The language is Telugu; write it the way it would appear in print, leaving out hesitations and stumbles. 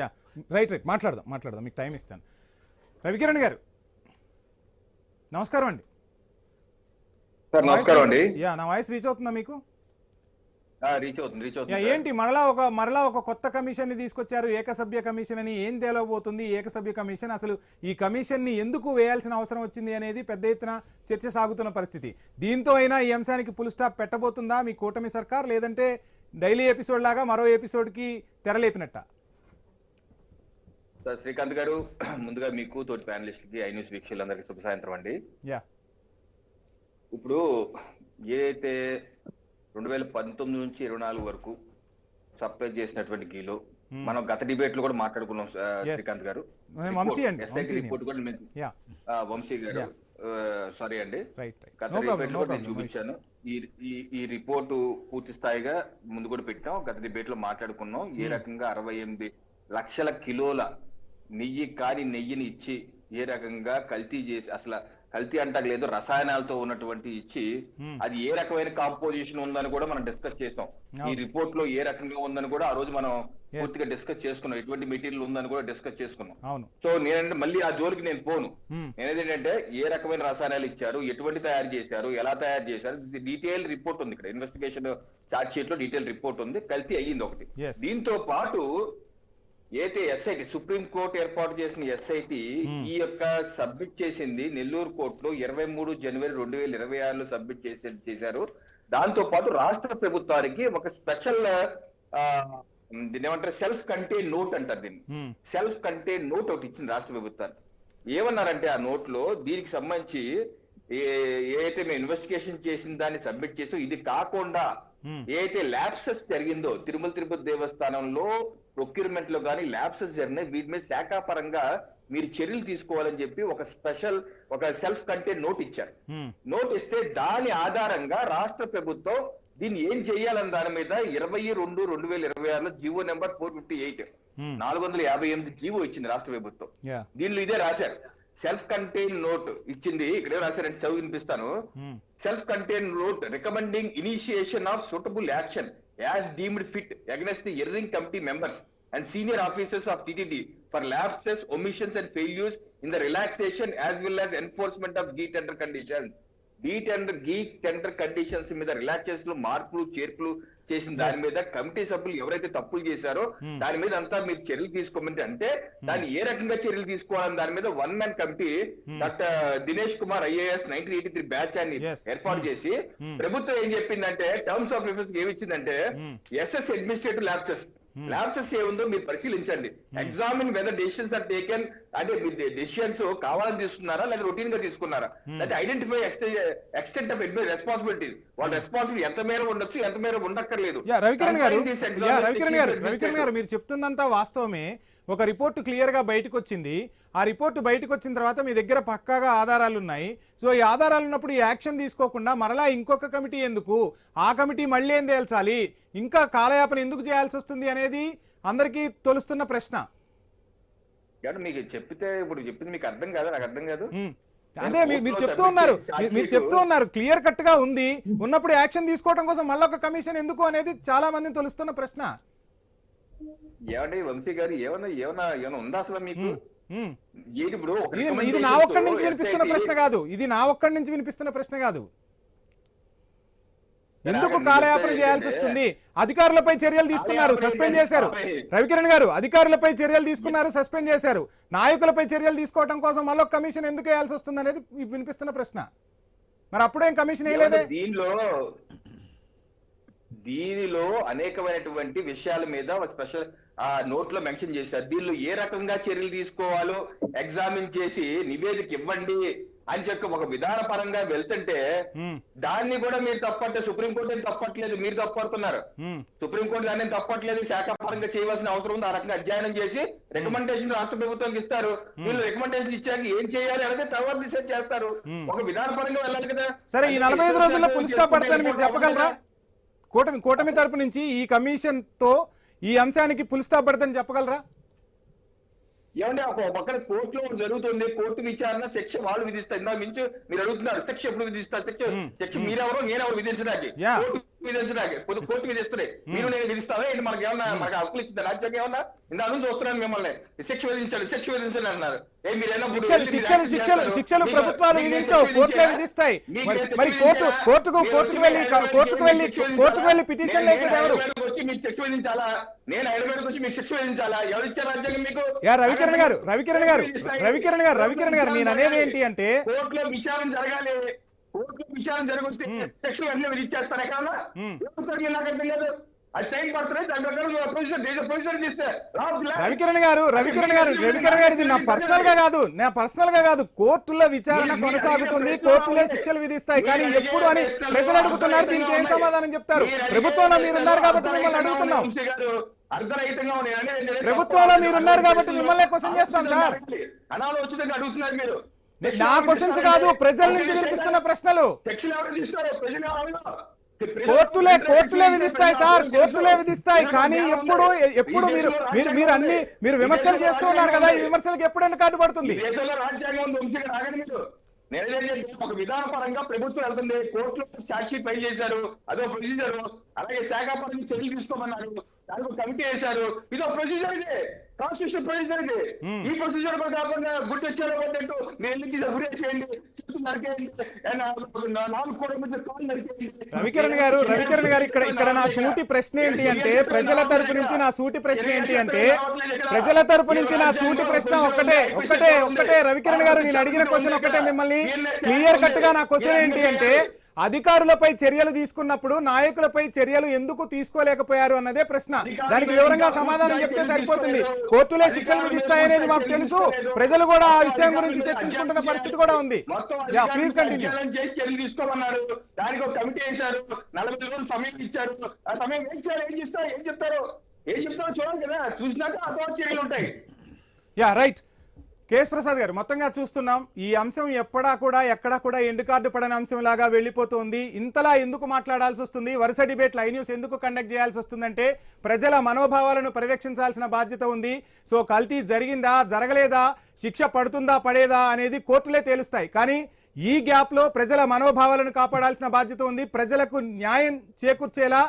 యా రైట్ మాట్లాడదాం మీకు టైం ఇస్తాను. రవికిరణ్ గారు నమస్కారం అండి. నమస్కారం అండి. నా వాయిస్ రీచ్ అవుతుందా మీకు? రీచ్ అవుతుంది. ఏంటి మరలా ఒక కొత్త కమిషన్ ని తీసుకొచ్చారు, ఏకసభ్య కమిషన్ అని. ఏం తేలబోతుంది ఏకసభ్య కమిషన్? అసలు ఈ కమిషన్ ని ఎందుకు వేయాల్సిన అవసరం వచ్చింది అనేది పెద్ద ఎత్తున చర్చ సాగుతున్న పరిస్థితి. దీంతో అయినా ఈ అంశానికి ఫుల్ స్టాప్ పెట్టబోతుందా మీ కూటమి సర్కార్, లేదంటే డైలీ ఎపిసోడ్ లాగా మరో ఎపిసోడ్ కి తెరలేపినట్ట? శ్రీకాంత్ గారు, ముందుగా మీకు తోటి ప్యానలిస్ట్కి ఐ న్యూస్ వీక్షకులందరికీ శుభ సాయంత్రం అండి. ఇప్పుడు ఏదైతే 2019 నుంచి 24 వరకు సప్లై చేసినటువంటి గీలో మనం గత డిబేట్ లో కూడా మాట్లాడుకున్నాం శ్రీకాంత్ గారు. ఎస్ఐటి రిపోర్ట్ కూడా వంశీ గారు సారీ అండి, గత డిబేట్ లో నేను చూపించాను. ఈ రిపోర్టు పూర్తి స్థాయిగా ముందు కూడా పెట్టాం, గత డిబేట్ లో మాట్లాడుకున్నాం. ఏ రకంగా 68 లక్షల కిలోల నెయ్యిని ఇచ్చి ఏ రకంగా కల్తీ చేసి, అసలు కల్తీ అంటలేదు, రసాయనాలతో ఉన్నటువంటి ఇచ్చి అది ఏ రకమైన కాంపోజిషన్ ఉందని కూడా మనం డిస్కస్ చేసాం. ఈ రిపోర్ట్ లో ఏ రకంగా ఉందని కూడా ఆ రోజు మనం పూర్తిగా డిస్కస్ చేసుకున్నాం, ఎటువంటి మెటీరియల్ ఉందని కూడా డిస్కస్ చేసుకున్నాం. సో నేనంటే మళ్ళీ ఆ జోలికి నేను పోను. నేనేంటంటే ఏ రకమైన రసాయనాలు ఇచ్చారు, ఎటువంటి తయారు చేశారు, ఎలా తయారు చేశారు, డీటెయిల్ రిపోర్ట్ ఉంది ఇక్కడ. ఇన్వెస్టిగేషన్ చార్జ్ షీట్ లో డీటెయిల్ రిపోర్ట్ ఉంది. కల్తీ అయ్యింది ఒకటి. దీంతో పాటు ఏదైతే ఎస్ఐటి సుప్రీం కోర్టు ఏర్పాటు చేసిన ఎస్ఐటి ఈ యొక్క సబ్మిట్ చేసింది నెల్లూరు కోర్టులో 23 జనవరి 2026 సబ్మిట్ చేశారు. దాంతో పాటు రాష్ట్ర ప్రభుత్వానికి ఒక స్పెషల్ దీన్ని ఏమంటారు, సెల్ఫ్ కంటైన్ నోట్ అంటారు. దీన్ని సెల్ఫ్ కంటైన్ నోట్ ఒకటి ఇచ్చింది రాష్ట్ర ప్రభుత్వానికి. ఏమన్నారంటే ఆ నోట్ లో దీనికి సంబంధించి ఏదైతే మేము ఇన్వెస్టిగేషన్ చేసిన దాన్ని సబ్మిట్ చేసాం, ఇది కాకుండా ఏదైతే ల్యాప్సెస్ జరిగిందో తిరుమల తిరుపతి దేవస్థానంలో ప్రొక్యూర్మెంట్ లో కానీ ల్యాప్సెస్ జరిగినాయి, వీటి మీద శాఖాపరంగా మీరు చర్యలు తీసుకోవాలని చెప్పి ఒక సెల్ఫ్ కంటైన్ నోట్ ఇచ్చారు. నోట్ ఇస్తే దాని ఆధారంగా రాష్ట్ర ప్రభుత్వం దీన్ని ఏం చేయాలని దాని మీద 22/2026 జీవో నెంబర్ 458 458 జీవో ఇచ్చింది రాష్ట్ర ప్రభుత్వం. దీనిలో ఇదే రాశారు, సెల్ఫ్ కంటైన్ నోట్ ఇచ్చింది. ఇక్కడే రాశారంటే చదువు వినిపిస్తాను. Self contain note recommending initiation of suitable action as deemed fit against the hearing committee members and senior officers of TTD for lapses, omissions and failures in the relaxation as well as enforcement of ghee tender conditions. ghee tender conditions మీద రిలాక్సేషన్ లో మార్పులు చేర్పులు చేసిన దాని మీద కమిటీ సభ్యులు ఎవరైతే తప్పులు చేశారో దాని మీద అంతా మీరు చర్యలు తీసుకోమంటే, అంటే దాన్ని ఏ రకంగా చర్యలు తీసుకోవాలని దాని మీద 1 man committee doctor Dinesh Kumar IAS 1983 batch అని ఏర్పాటు చేసి ప్రభుత్వం ఏం చెప్పిందంటే టర్మ్స్ ఆఫ్ రిఫరెన్స్ ఏమిచ్చిందంటే ఎస్ఎస్ అడ్మినిస్ట్రేటివ్ ల్యాప్సెస్ ఏముందో మీరు పరిశీలించండి. Examine whether decisions are taken, అంటే మీరు డెసిషన్స్ కావాలని తీసుకున్నారా లేదా రొటీన్ గా తీసుకున్నారా, లేదా ఐడెంటిఫై ఎక్స్టెంట్ ఆఫ్ రెస్పాన్సిబిలిటీ, వాళ్ళ రెస్పాన్సిబిలిటీ ఎంత మేర ఉండొచ్చు ఎంత మేర ఉండక్కర్లేదు. రవికిరణ్ గారు మీరు చెప్తుందంతా వాస్తవమే. ఒక రిపోర్టు క్లియర్ గా బయటకు వచ్చింది. ఆ రిపోర్టు బయటకు వచ్చిన తర్వాత మీ దగ్గర పక్కాగా ఆధారాలు ఉన్నాయి. సో ఈ ఆధారాలు ఉన్నప్పుడు ఈ యాక్షన్ తీసుకోకుండా మరలా ఇంకొక కమిటీ ఎందుకు, ఆ కమిటీ మళ్ళీ ఏం తేల్చాలి, ఇంకా కాలయాపన ఎందుకు చేయాల్సి వస్తుంది అనేది అందరికీ తొలుస్తున్న ప్రశ్న. మీకు చెప్తే ఇప్పుడు చెప్పింది మీకు అర్థం కాదు, నాకు అర్థం కాదు. అదే మీరు చెప్తూ ఉన్నారు క్లియర్ కట్ గా ఉంది. ఉన్నప్పుడు యాక్షన్ తీసుకోవడం కోసం మళ్ళీ ఒక కమిషన్ ఎందుకు అనేది చాలా మందిని తొలుస్తున్న ప్రశ్న. ఏమండి వంశీ గారు, ఏమన్నా ఉందా అసలు మీకు? ఇది నా ఒక్కడి నుంచి వినిపిస్తున్న ప్రశ్న కాదు, ఎందుకు కాలయాపన చేయాల్సి వస్తుంది? అధికారులపై చర్యలు తీసుకున్నారు, సస్పెండ్ చేశారు. రవికిరణ్ గారు, అధికారులపై చర్యలు తీసుకున్నారు, సస్పెండ్ చేశారు. నాయకులపై చర్యలు తీసుకోవడం కోసం మళ్ళీ కమిషన్ ఎందుకు వేయాల్సి వస్తుంది అనేది వినిపిస్తున్న ప్రశ్న. మరి అప్పుడేం కమిషన్ వేయలేదే? దీనిలో అనేకమైనటువంటి విషయాల మీద ఒక స్పెషల్ నోట్ లో మెన్షన్ చేశారు. దీనిలో ఏ రకంగా చర్యలు తీసుకోవాలో ఎగ్జామిన్ చేసి నివేదిక ఇవ్వండి అని చెప్పి ఒక విధాన పరంగా వెళ్తుంటే దాన్ని కూడా మీరు తప్పట్టే, సుప్రీంకోర్టు ఏం తప్పట్లేదు, మీరు తప్పడుతున్నారు. సుప్రీంకోర్టు దాన్ని తప్పట్లేదు, శాఖాపరంగా చేయవలసిన అవసరం ఉంది. ఆ రకంగా అధ్యయనం చేసి రికమెండేషన్ రాష్ట్ర ప్రభుత్వానికి ఇస్తారు. వీళ్ళు రికమెండేషన్ ఇచ్చాక ఏం చేయాలి అనేది తర్వాత డిసైడ్ చేస్తారు. ఒక విధాన పరంగా వెళ్ళాలి కదా. సరే, ఈ 45 రోజుల్లో ఫుల్ స్టాప్ పడతాయని మీరు చెప్పగలరా? కూటమి తరపు నుంచి ఈ కమిషన్ తో ఈ అంశానికి ఫుల్ స్టాప్ పడతాయని చెప్పగలరా? ఏమంటే ఒక పక్కన కోర్టులో జరుగుతుంది, కోర్టు విచారణ, శిక్ష వాళ్ళు విధిస్తారు. ఇందాక మించి మీరు అడుగుతున్నారు శిక్ష ఎప్పుడు విధిస్తారు, శిక్ష మీరెవరో నేనెవరు విధించడానికి. విధించడానికి కోర్టు విధిస్తున్నాయి. మీరు నేను విధిస్తావా ఏంటి? మనకి ఏమన్నా మనకు హక్కులు ఇచ్చింది రాజ్యాంగం ఏమన్నా? ఇందా నుంచి చూస్తున్నాను మిమ్మల్ని శిక్ష విధించండి అన్నారు. శిక్షలు ప్రభుత్వాలు విధించవు, కోర్టులే విధిస్తాయి. మరి కోర్టుకు వెళ్ళి పిటిషన్ వేసేది ఎవరు? వచ్చి మీకు శిక్ష విధించాలా? నేను హైదరాబాద్కి వచ్చి మీకు శిక్ష విధించాలా? ఎవరు ఇచ్చారు రాజ్యాంగం మీకు? రవికిరణ్ గారు నేను అనేది ఏంటి అంటే కోర్టులో విచారణ జరగాలి. కోర్టులో విచారణ జరగొస్తే శిక్ష వెంటనే విధించేస్తారా? కాదా నాకు అర్థం కాదు. అది టైం పడుతుంది. రవికిరణ్ గారు ఇది నా పర్సనల్ గా కాదు, కోర్టుల విచారణ కొనసాగుతుంది, కోర్టులే శిక్షలు విధిస్తాయి. కానీ ఎప్పుడు అని ప్రజలు అడుగుతున్నారు. దీనికి ఏం సమాధానం చెప్తారు? ప్రభుత్వంలో మీరున్నారు కాబట్టి మిమ్మల్ని అడుగుతున్నాం. ప్రభుత్వంలో మీరున్నారు కాబట్టి మిమ్మల్ని క్వశ్చన్ చేస్తాం సార్. అనాలోచితంగా అడుగుతున్నారు మీరు. నా క్వశ్చన్స్ కాదు, ప్రజల నుంచి వినిపిస్తున్న ప్రశ్నలు. శిక్షలు ఎవరు తీస్తారు? కోర్టులే విధిస్తాయి సార్, కోర్టులే విధిస్తాయి. కానీ ఎప్పుడు మీరు విమర్శలు చేస్తూ ఉన్నారు కదా, ఈ విమర్శలకు ఎప్పుడైనా కట్టుబడుతుంది? రాజ్యాంగం ఒక విధానపరంగా ప్రభుత్వం వెళ్తుంది. కోర్టులో సాక్షి ఫైల్ చేశారు, అదో ప్రొసీజర్. అలాగే శాఖ పరంగా చర్యలు తీసుకోమన్నారు, దానికి కమిటీ వేశారు. ఇదో ప్రొసీజర్, ఇది కాన్స్టిట్యూషన్ ప్రొసీజర్. ఇది ఈ ప్రొసీజర్ కూడా కాకుండా గుర్తొచ్చారు పడ్డట్టు మీరు వెళ్ళి గురే చేయండి, చెట్టు నరికేయండి, 4 కోట్ల మధ్య కాలు నరికేయండి. రవికిరణ్ గారు ఇక్కడ నా సూటి ప్రశ్న ఏంటి అంటే, ప్రజల తరపు నుంచి నా సూటి ప్రశ్న ఒక్కటే రవికిరణ్ గారు, నేను అడిగిన క్వశ్చన్ ఒకటే, మిమ్మల్ని క్లియర్ కట్ గా నా క్వశ్చన్ ఏంటి అంటే, అధికారులపై చర్యలు తీసుకున్నప్పుడు నాయకులపై చర్యలు ఎందుకు తీసుకోలేకపోయారు అన్నదే ప్రశ్న. దానికి వివరంగా సమాధానం చెప్తే సరిపోతుంది. కోర్టులే శిక్షలు విధిస్తాయనేది మాకు తెలుసు, ప్రజలు కూడా ఆ విషయం గురించి చర్చించుకుంటున్న పరిస్థితి కూడా ఉంది. Please continue. చర్యలు తీసుకోమన్నారు, దానికి ఒక కమిటీ వేశారు, 40 రోజులు సమయం ఇచ్చారు. ఆ సమయం ఏం చెప్తారో చూడాలి కదా. చూసినాక అటువంటి చర్యలు ఉంటాయి. రైట్. కేఎస్ ప్రసాద్ గారు, మొత్తంగా చూస్తున్నాం ఈ అంశం ఎక్కడా కూడా ఎండ్ కార్డు పడని అంశం లాగా వెళ్ళిపోతుంది. ఇంతలా ఎందుకు మాట్లాడాల్సి వస్తుంది? వరుస డిబేట్లు న్యూస్ ఎందుకు కండక్ట్ చేయాల్సి వస్తుందంటే, ప్రజల మనోభావాలను పరిరక్షించాల్సిన బాధ్యత ఉంది. సో కల్తీ జరిగిందా, జరగలేదా, శిక్ష పడుతుందా, పడేదా అనేది కోర్టులే తేలుస్తాయి. కానీ ఈ గ్యాప్ లో ప్రజల మనోభావాలను కాపాడాల్సిన బాధ్యత ఉంది. ప్రజలకు న్యాయం చేకూర్చేలా